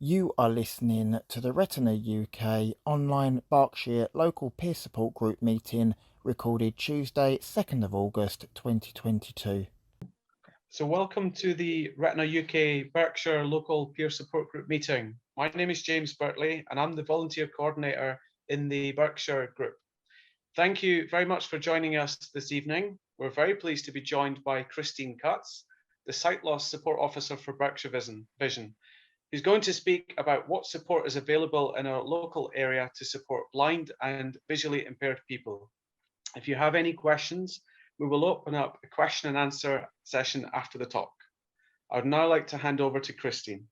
You are listening to the Retina UK online Berkshire local peer support group meeting recorded Tuesday, 2nd of August 2022. So welcome to the Retina UK Berkshire local peer support group meeting. My name is James Bertley and I'm the volunteer coordinator in the Berkshire group. Thank you very much for joining us this evening. We're very pleased to be joined by Christine Cutts, the sight loss support officer for Berkshire Vision, who's going to speak about what support is available in our local area to support blind and visually impaired people. If you have any questions, we will open up a question and answer session after the talk. I would now like to hand over to Christine.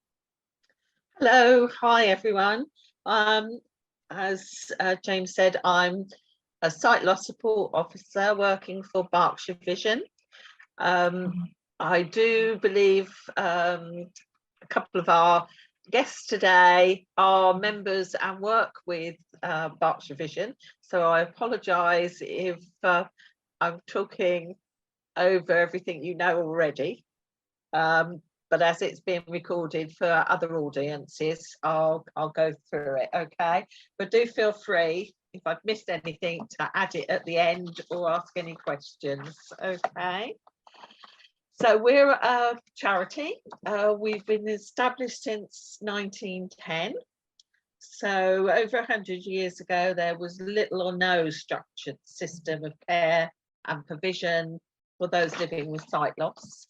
Hello, hi everyone. As James said, I'm a sight loss support officer working for Berkshire Vision. I do believe a couple of our guests today are members and work with Berkshire Vision, so I apologise if I'm talking over everything you know already, but as it's being recorded for other audiences, I'll go through it, okay? But do feel free, if I've missed anything, to add it at the end or ask any questions, okay? So we're a charity. We've been established since 1910. So over 100 years ago, there was little or no structured system of care and provision for those living with sight loss.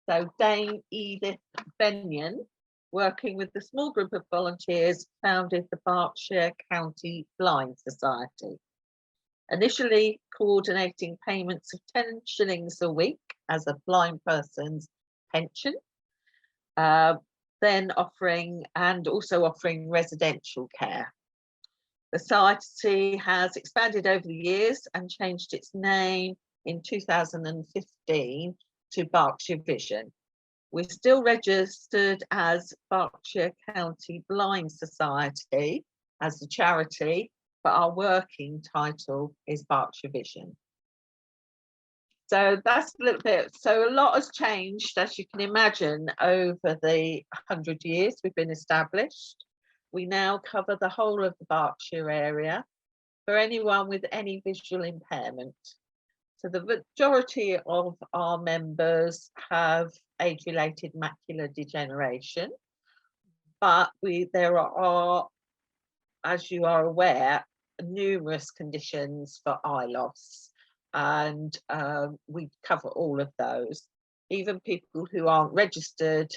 So Dame Edith Benyon, working with a small group of volunteers, founded the Berkshire County Blind Society, initially coordinating payments of 10 shillings a week as a blind person's pension, then offering residential care. The society has expanded over the years and changed its name in 2015 to Berkshire Vision. We're still registered as Berkshire County Blind Society as a charity, but our working title is Berkshire Vision. So that's a little bit. So a lot has changed, as you can imagine, over the 100 years we've been established. We now cover the whole of the Berkshire area for anyone with any visual impairment. So the majority of our members have age-related macular degeneration, but there are, as you are aware, numerous conditions for eye loss, and we cover all of those. Even people who aren't registered,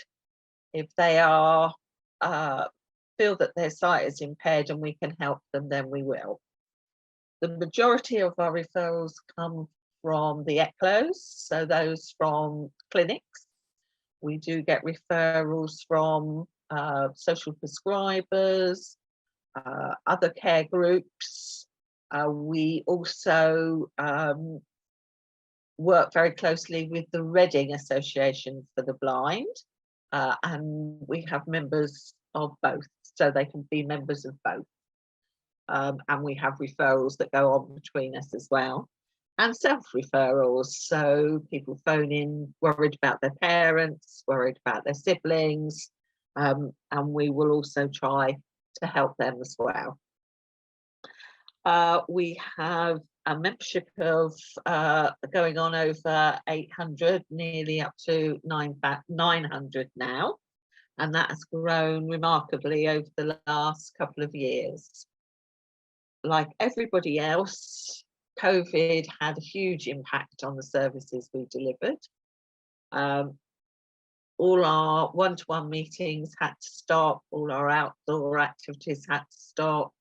if they are feel that their sight is impaired and we can help them, then we will. The majority of our referrals come from the ECLOs, so those from clinics. We do get referrals from social prescribers, other care groups. We also work very closely with the Reading Association for the Blind, and we have members of both, so they can be members of both. And we have referrals that go on between us as well, and self-referrals, so people phone in worried about their parents, worried about their siblings, and we will also try to help them as well. We have a membership of going on over 800, nearly up to 900 now, and that has grown remarkably over the last couple of years. Like everybody else, COVID had a huge impact on the services we delivered. All our one-to-one meetings had to stop, all our outdoor activities had to stop.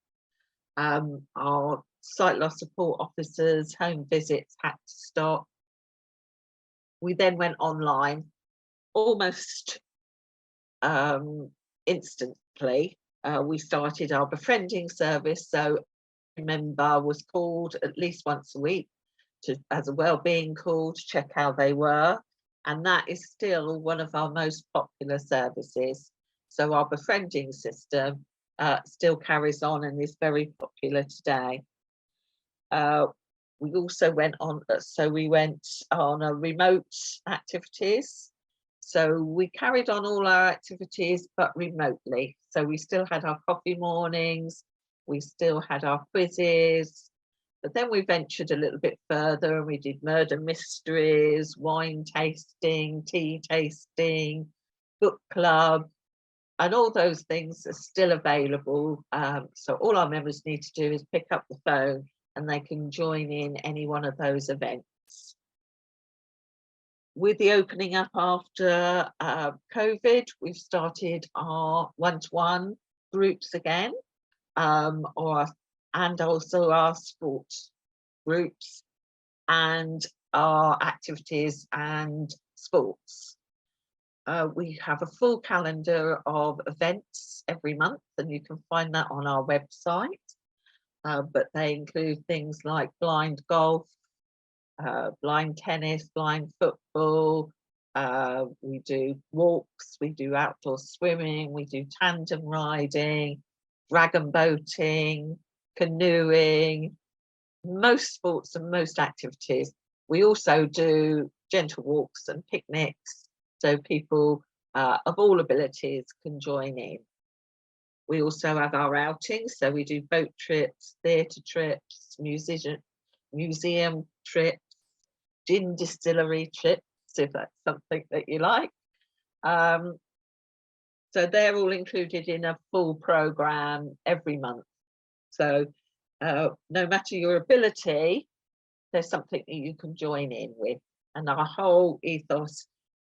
Our sight loss support officers' home visits had to stop. We then went online almost instantly. We started our befriending service, so a member was called at least once a week as a wellbeing call to check how they were, and that is still one of our most popular services. So our befriending system still carries on and is very popular today. We also went on a remote activities. So we carried on all our activities, but remotely. So we still had our coffee mornings, we still had our quizzes, but then we ventured a little bit further and we did murder mysteries, wine tasting, tea tasting, book club, and all those things are still available. So all our members need to do is pick up the phone and they can join in any one of those events. With the opening up after COVID, we've started our one-to-one groups again, and also our sports groups and our activities and sports. We have a full calendar of events every month, and you can find that on our website. But they include things like blind golf, blind tennis, blind football. We do walks, we do outdoor swimming, we do tandem riding, dragon boating, canoeing, most sports and most activities. We also do gentle walks and picnics, so people of all abilities can join in. We also have our outings, so we do boat trips, theatre trips, museum trips, gin distillery trips, if that's something that you like. So they're all included in a full programme every month. So no matter your ability, there's something that you can join in with. And our whole ethos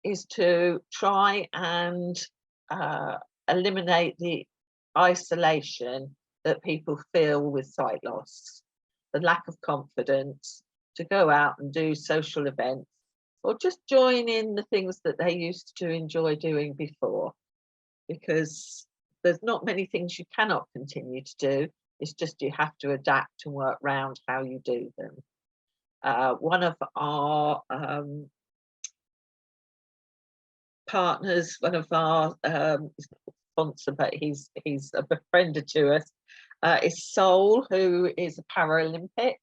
is to try and eliminate the isolation that people feel with sight loss, the lack of confidence to go out and do social events or just join in the things that they used to enjoy doing before, because there's not many things you cannot continue to do. It's just you have to adapt and work around how you do them. One of our partners, one of our sponsor, but he's a befriender to us, is Sol, who is a Paralympic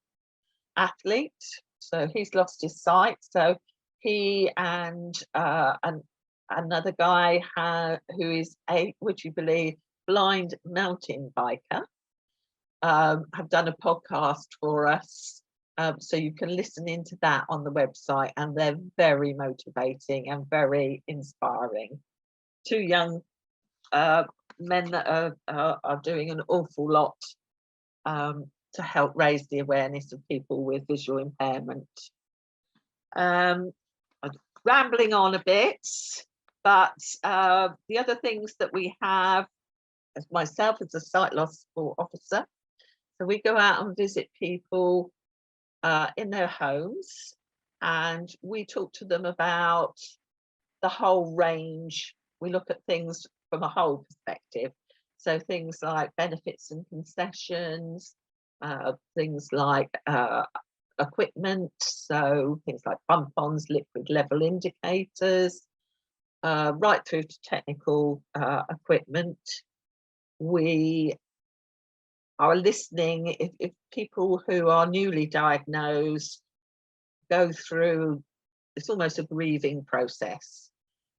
athlete. So he's lost his sight. So he and another guy who is would you believe, blind mountain biker, have done a podcast for us. So you can listen into that on the website, and they're very motivating and very inspiring. Two young men that are doing an awful lot to help raise the awareness of people with visual impairment. I'm rambling on a bit, but the other things that we have, as myself as a sight loss support officer, so we go out and visit people in their homes, and we talk to them about the whole range. We look at things from a whole perspective, so things like benefits and concessions, things like equipment, so things like bump-ons, liquid level indicators, right through to technical equipment. We are listening if people who are newly diagnosed go through, it's almost a grieving process.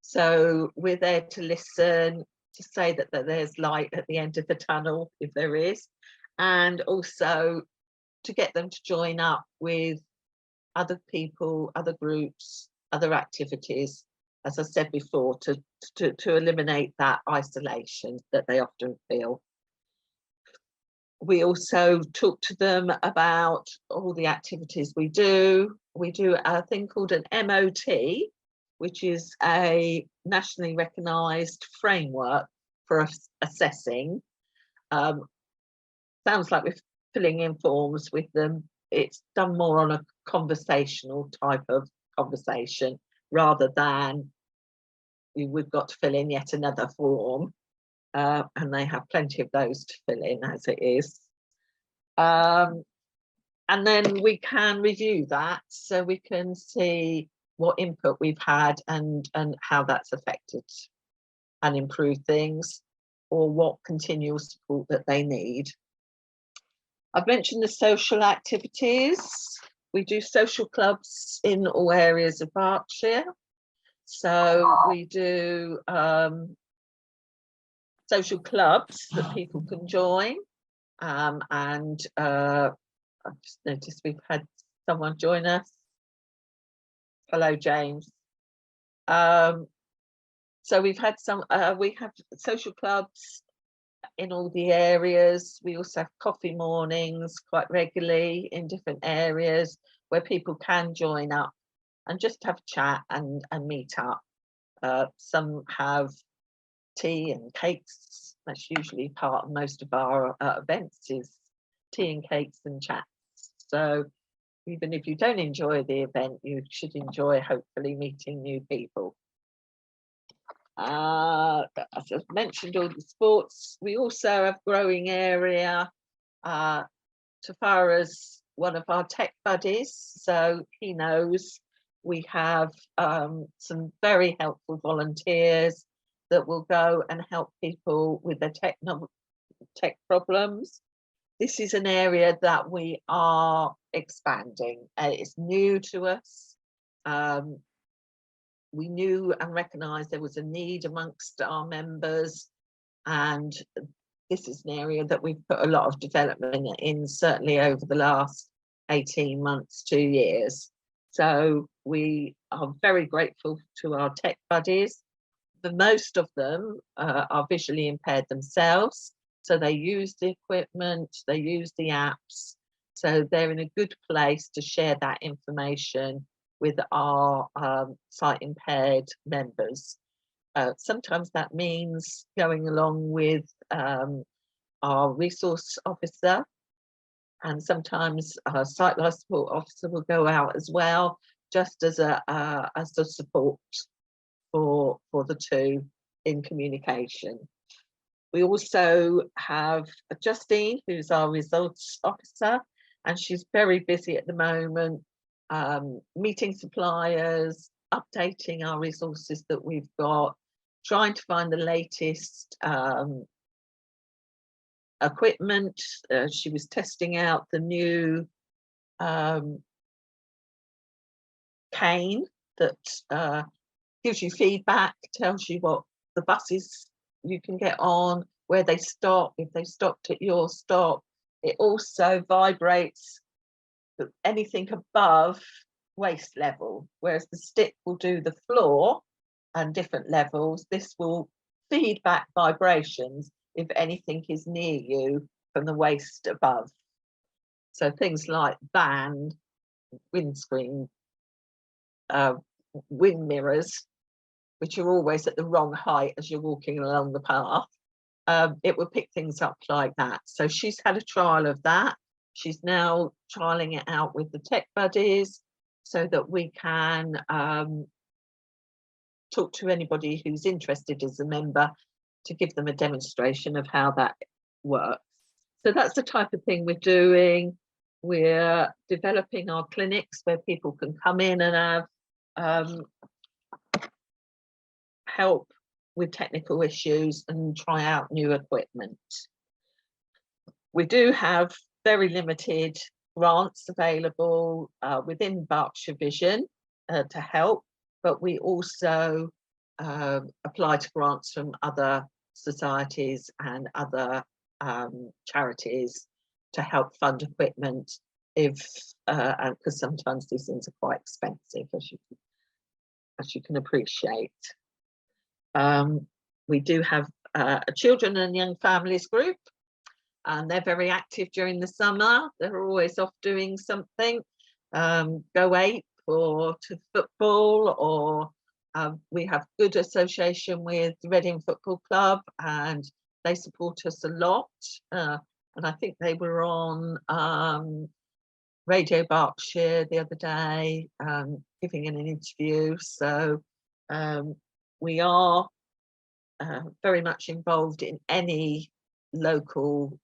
So we're there to listen, to say that there's light at the end of the tunnel, if there is, and also to get them to join up with other people, other groups, other activities, as I said before, to eliminate that isolation that they often feel. We also talk to them about all the activities we do. We do a thing called an MOT, which is a nationally recognised framework for assessing. Sounds like we're filling in forms with them. It's done more on a conversational type of conversation rather than we've got to fill in yet another form. And they have plenty of those to fill in as it is. And then we can review that so we can see what input we've had and how that's affected and improved things, or what continual support that they need. I've mentioned the social activities. We do social clubs in all areas of Berkshire. So we do social clubs that people can join, and I've just noticed we've had someone join us. Hello, James. So we've had we have social clubs in all the areas. We also have coffee mornings quite regularly in different areas where people can join up and just have a chat and meet up. Some have tea and cakes. That's usually part of most of our events, is tea and cakes and chats. So even if you don't enjoy the event, you should enjoy hopefully meeting new people. As I've mentioned, all the sports. We also have growing area. Tafara's one of our tech buddies, so he knows we have some very helpful volunteers that will go and help people with their tech problems. This is an area that we are expanding. It's new to us. We knew and recognised there was a need amongst our members, and this is an area that we've put a lot of development in, certainly over the last 18 months, 2 years. So we are very grateful to our tech buddies. The most of them are visually impaired themselves, so they use the equipment, they use the apps, so they're in a good place to share that information with our sight impaired members. Sometimes that means going along with our resource officer, and sometimes our sight life support officer will go out as well, just as a support for the two in communication. We also have Justine, who's our results officer, and she's very busy at the moment, meeting suppliers, updating our resources that we've got, trying to find the latest equipment. She was testing out the new cane that gives you feedback, tells you what the buses you can get on, where they stop, if they stopped at your stop. It also vibrates anything above waist level, whereas the stick will do the floor and different levels. This will feed back vibrations if anything is near you from the waist above. So things like van, windscreen, wind mirrors, which are always at the wrong height as you're walking along the path, it will pick things up like that. So she's had a trial of that. She's now trialing it out with the tech buddies so that we can talk to anybody who's interested as a member to give them a demonstration of how that works. So that's the type of thing we're doing. We're developing our clinics where people can come in and have help with technical issues and try out new equipment. We do have very limited grants available within Berkshire Vision to help, but we also apply to grants from other societies and other charities to help fund equipment, because sometimes these things are quite expensive, as you can appreciate. We do have a children and young families group, and they're very active during the summer. They're always off doing something, go ape or to football, or we have good association with the Reading Football Club, and they support us a lot. And I think they were on Radio Berkshire the other day, giving an interview. So we are very much involved in any local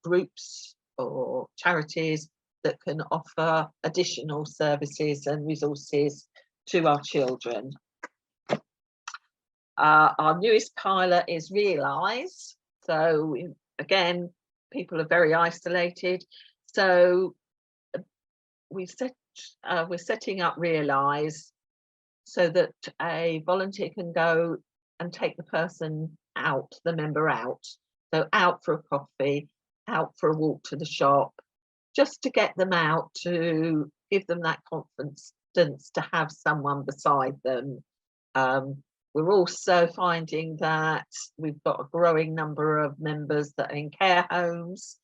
groups or charities that can offer additional services and resources to our children. Our newest pilot is Realise. So again, people are very isolated. So we're setting up Realise so that a volunteer can go and take the person out, the member out. So out for a coffee, out for a walk to the shop, just to get them out, to give them that confidence to have someone beside them. We're also finding that we've got a growing number of members that are in care homes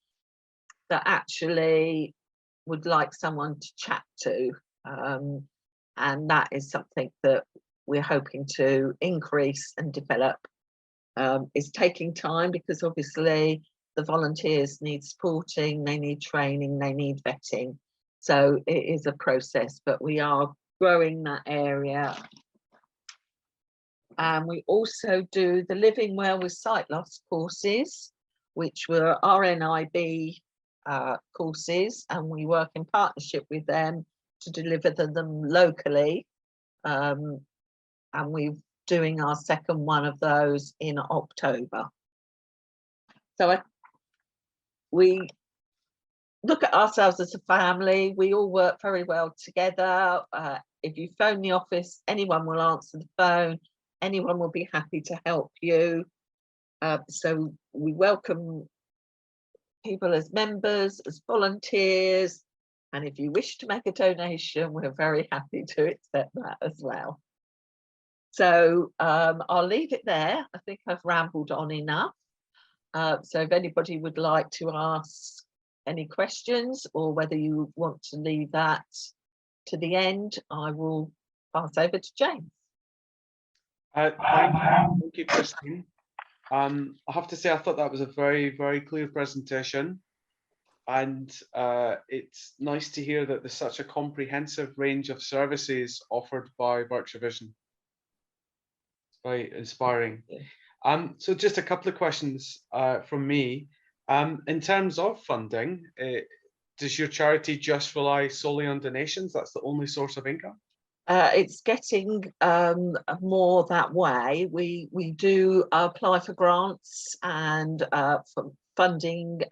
that actually would like someone to chat to. And that is something that we're hoping to increase and develop. It's taking time because obviously the volunteers need supporting, they need training, they need vetting. So it is a process, but we are growing that area. And we also do the Living Well with Sight Loss courses, which were RNIB courses, and we work in partnership with them to deliver them locally. And we're doing our second one of those in October. So we look at ourselves as a family. We all work very well together. If you phone the office, anyone will answer the phone. Anyone will be happy to help you. So we welcome people as members, as volunteers. And if you wish to make a donation, we're very happy to accept that as well. So I'll leave it there. I think I've rambled on enough. So if anybody would like to ask any questions, or whether you want to leave that to the end, I will pass over to James. Thank you, Christine. I have to say, I thought that was a very, very clear presentation. And it's nice to hear that there's such a comprehensive range of services offered by Berkshire Vision. It's very inspiring. So just a couple of questions from me. In terms of funding, does your charity just rely solely on donations? That's the only source of income? It's getting more that way. We do apply for grants and for funding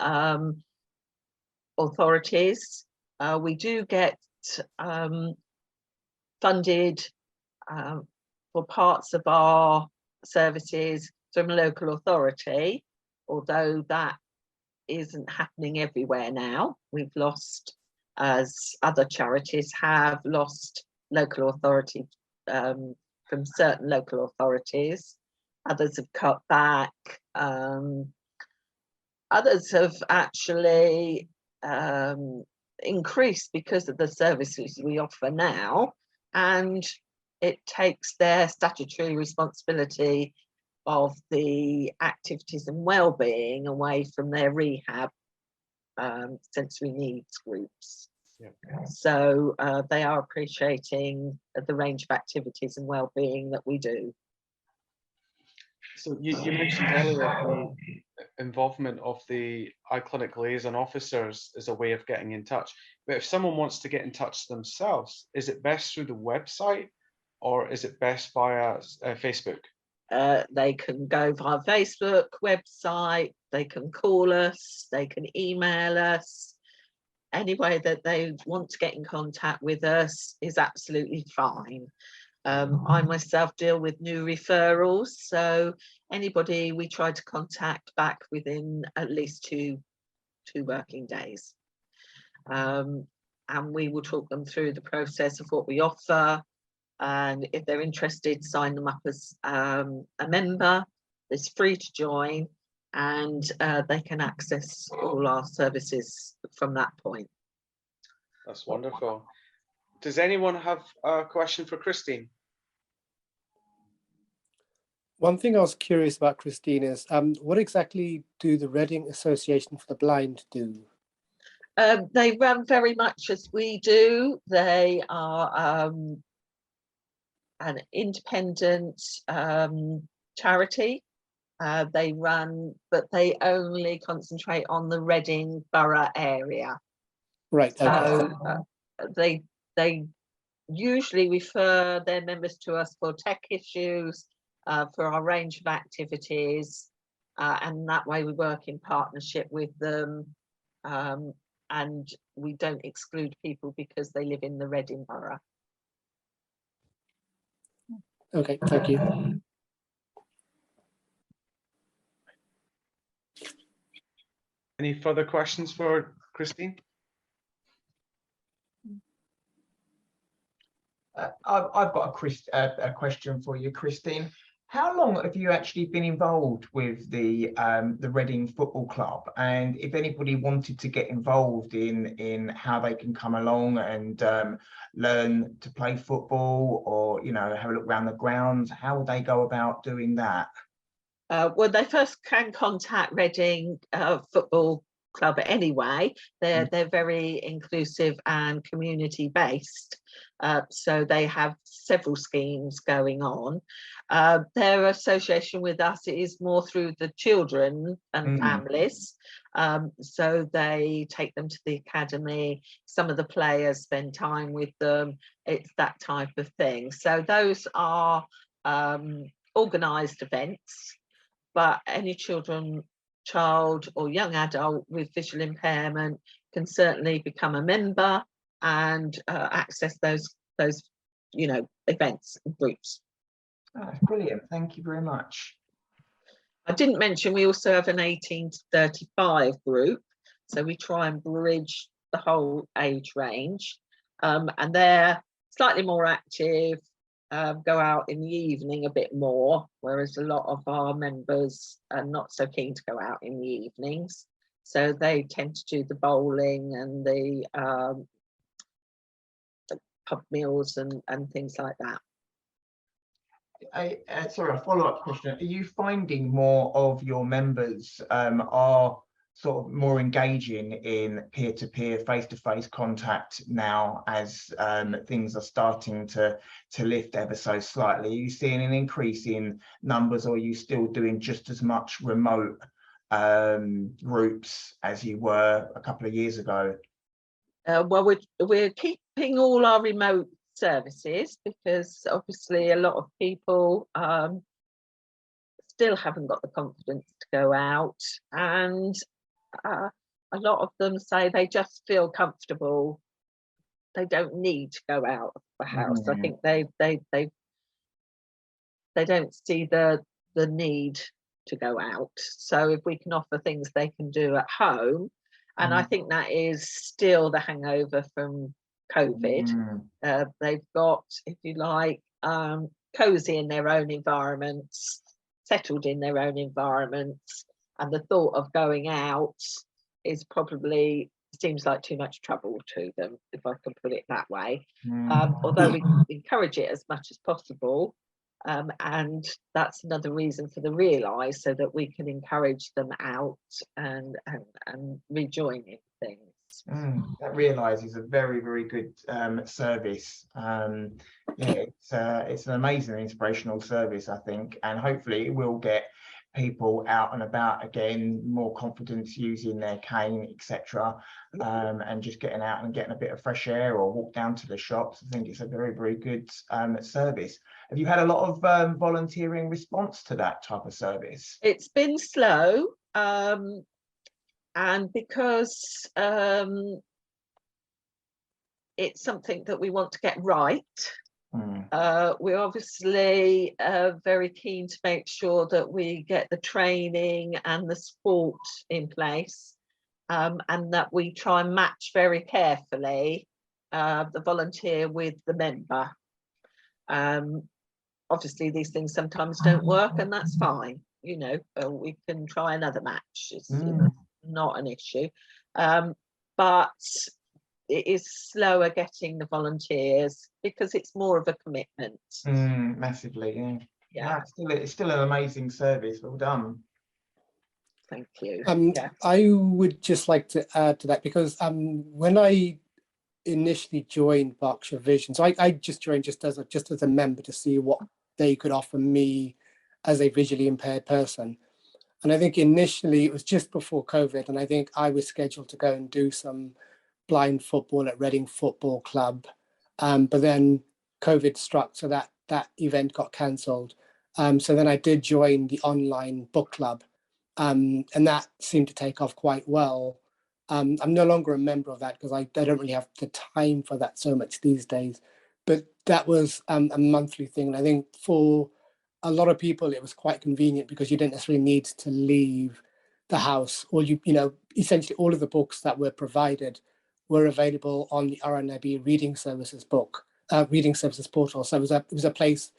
authorities. We do get funded for parts of our services from a local authority, although that isn't happening everywhere now. We've lost, as other charities have lost, local authority from certain local authorities. Others have cut back. Others have actually increased because of the services we offer now, and it takes their statutory responsibility of the activities and well-being away from their rehab sensory needs groups. Yeah. So they are appreciating the range of activities and well-being that we do. So you mentioned earlier the involvement of the iClinic liaison officers as a way of getting in touch. But if someone wants to get in touch themselves, is it best through the website or is it best via Facebook? They can go via Facebook, website, they can call us, they can email us. Any way that they want to get in contact with us is absolutely fine. I myself deal with new referrals, so anybody we try to contact back within at least two working days. And we will talk them through the process of what we offer, and if they're interested, sign them up as a member. It's free to join, and they can access all our services from that point. That's wonderful. Does anyone have a question for Christine? One thing I was curious about, Christine, is what exactly do the Reading Association for the Blind do? They run very much as we do. They are an independent charity. They run, but they only concentrate on the Reading borough area. Right. So they usually refer their members to us for tech issues, for our range of activities, and that way we work in partnership with them, and we don't exclude people because they live in the Reading borough. Okay, thank you. Any further questions for Christine? I've got a question for you, Christine. How long have you actually been involved with the Reading Football Club? And if anybody wanted to get involved in how they can come along and learn to play football, or have a look around the grounds, how would they go about doing that? Well, they first can contact Reading Football Club anyway. They're very inclusive and community based, so they have several schemes going on. Their association with us is more through the children and families, so they take them to the academy. Some of the players spend time with them. It's that type of thing. So those are organised events, but any child or young adult with visual impairment can certainly become a member and access those events and groups. Oh, brilliant, thank you very much. I didn't mention we also have an 18 to 35 group, so we try and bridge the whole age range, and they're slightly more active, go out in the evening a bit more, whereas a lot of our members are not so keen to go out in the evenings, so they tend to do the bowling and the pub meals and things like that. Sorry, a follow-up question. Are you finding more of your members are sort of more engaging in peer-to-peer, face-to-face contact now, as things are starting to lift ever so slightly? Are you seeing an increase in numbers, or are you still doing just as much remote groups as you were a couple of years ago? Well, we're keeping all our remote services, because obviously a lot of people still haven't got the confidence to go out, and a lot of them say they just feel comfortable. They don't need to go out of the house. I think they don't see the need to go out. So if we can offer things they can do at home, and I think that is still the hangover from COVID. They've got, if you like, cozy in their own environments, settled in their own environments, and the thought of going out is probably seems like too much trouble to them, if I can put it that way. Although we encourage it as much as possible, and that's another reason for the realise, so that we can encourage them out and rejoining things. That realise is a very, very good service. Yeah, it's an amazing inspirational service, I think, and hopefully it will get people out and about again, more confidence using their cane, etc., and just getting out and getting a bit of fresh air, or walk down to the shops. I think it's a very, very good service. Have you had a lot of volunteering response to that type of service? It's been slow, and because it's something that we want to get right, we're obviously very keen to make sure that we get the training and the support in place, and that we try and match very carefully the volunteer with the member. Obviously these things sometimes don't work, and that's fine, we can try another match. It's not an issue, but it is slower getting the volunteers because it's more of a commitment. Massively, yeah. It's still an amazing service. Well done. Thank you. I would just like to add to that, because when I initially joined Berkshire Vision, so I just joined just as a member to see what they could offer me as a visually impaired person. And I think initially it was just before COVID, and I think I was scheduled to go and do some blind football at Reading Football Club, but then COVID struck, so that event got cancelled. So then I did join the online book club, and that seemed to take off quite well. I'm no longer a member of that because I don't really have the time for that so much these days. but that was a monthly thing. And I think for a lot of people, it was quite convenient because you didn't necessarily need to leave the house. Or essentially all of the books that were provided were available on the RNIB Reading Services Reading Services portal. So it was a place,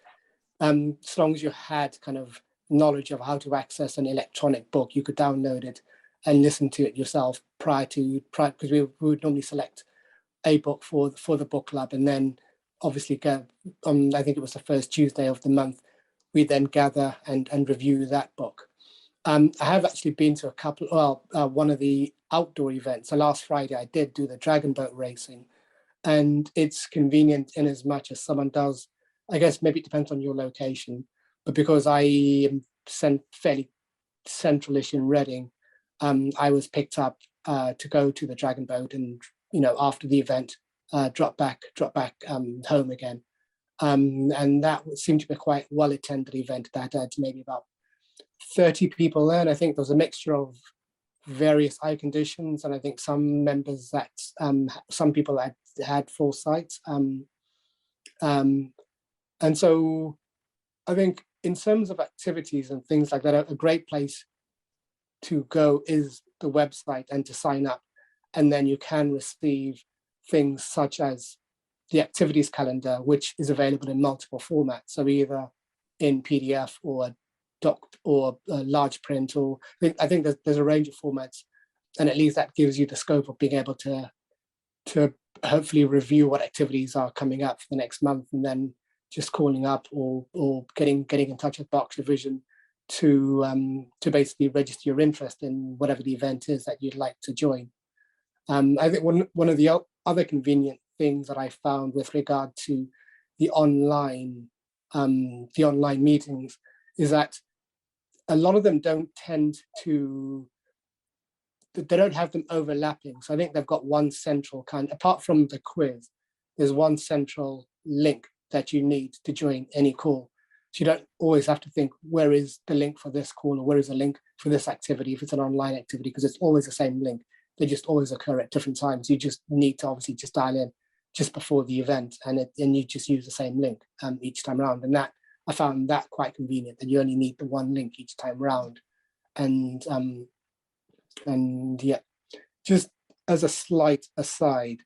as long as you had kind of knowledge of how to access an electronic book, you could download it and listen to it yourself because we would normally select a book for the book club, and then obviously go on. I think it was the first Tuesday of the month. We then gather and review that book. I have actually been to a couple. One of the outdoor events. So last Friday, I did do the dragon boat racing, and it's convenient in as much as someone does. I guess maybe it depends on your location, but because I am fairly centralish in Reading, I was picked up to go to the dragon boat, and after the event, drop back home again. And that seemed to be quite a well attended event that had maybe about 30 people there. And I think there was a mixture of various eye conditions, and I think some members that some people had foresight. And so I think in terms of activities and things like that, a great place to go is the website and to sign up. And then you can receive things such as the activities calendar, which is available in multiple formats. So either in PDF or a doc or a large print, or I think there's a range of formats. And at least that gives you the scope of being able to hopefully review what activities are coming up for the next month, and then just calling up or getting in touch with Berkshire Vision to basically register your interest in whatever the event is that you'd like to join. I think one of the other convenient things that I found with regard to the online meetings is that a lot of them don't have them overlapping. So I think they've got one central apart from the quiz, there's one central link that you need to join any call. So you don't always have to think, where is the link for this call, or where is the link for this activity if it's an online activity, because it's always the same link. They just always occur at different times. You just need to obviously just dial in just before the event, and you just use the same link each time around. And that I found that quite convenient, that you only need the one link each time round. And yeah, just as a slight aside,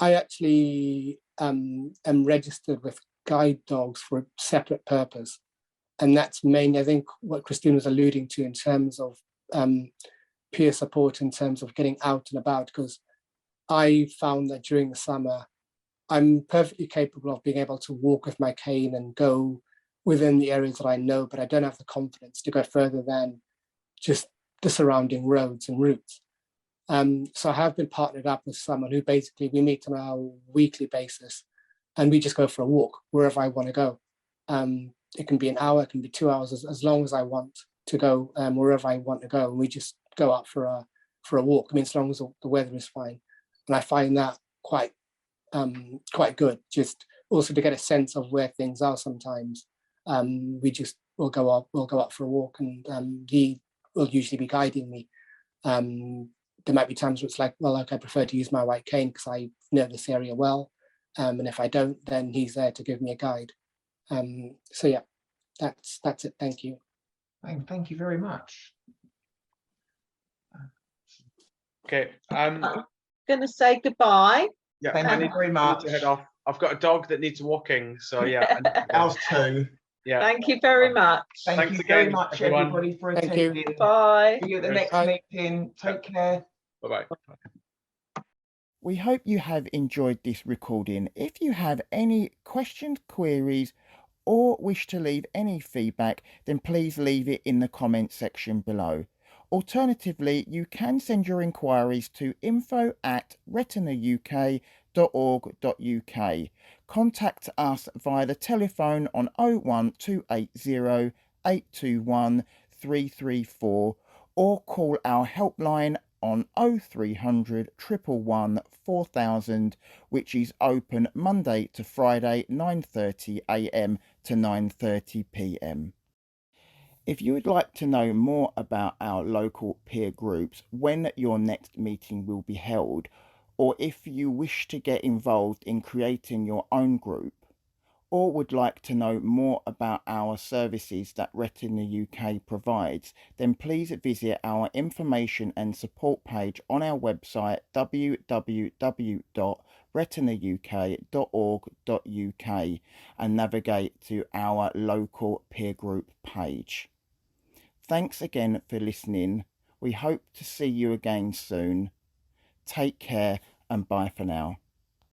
I actually am registered with guide dogs for a separate purpose. And that's mainly, I think, what Christine was alluding to in terms of peer support, in terms of getting out and about, because I found that during the summer, I'm perfectly capable of being able to walk with my cane and go within the areas that I know, but I don't have the confidence to go further than just the surrounding roads and routes. So I have been partnered up with someone who basically we meet on a weekly basis, and we just go for a walk wherever I want to go. It can be an hour, it can be 2 hours, as long as I want to go wherever I want to go. And we just go out for a walk. I mean, as long as the weather is fine. And I find that quite good, just also to get a sense of where things are sometimes. We'll go out for a walk, and he will usually be guiding me. There might be times where it's like, well, I prefer to use my white cane because I know this area well. And if I don't, then he's there to give me a guide. So yeah, that's it. Thank you. Thank you very much. Okay. I'm going to say goodbye. Yeah, Thank you very much. I need to head off. I've got a dog that needs walking, so yeah. Ours too. Yeah. Thank you very much. Thank you very much, everyone. everybody, for Thank you. attending. Bye. See you at the Yes. next meeting. Take care. Bye-bye. We hope you have enjoyed this recording. If you have any questions, queries, or wish to leave any feedback, then please leave it in the comment section below. Alternatively, you can send your inquiries to info@retinauk.org.uk. Contact us via the telephone on 01280 821 334 or call our helpline on 0300 111 4000, which is open Monday to Friday 9:30 a.m. to 9:30 p.m. If you would like to know more about our local peer groups, when your next meeting will be held, or if you wish to get involved in creating your own group, or would like to know more about our services that Retina UK provides, then please visit our information and support page on our website www.retinauk.org.uk and navigate to our local peer group page. Thanks again for listening. We hope to see you again soon. Take care and bye for now.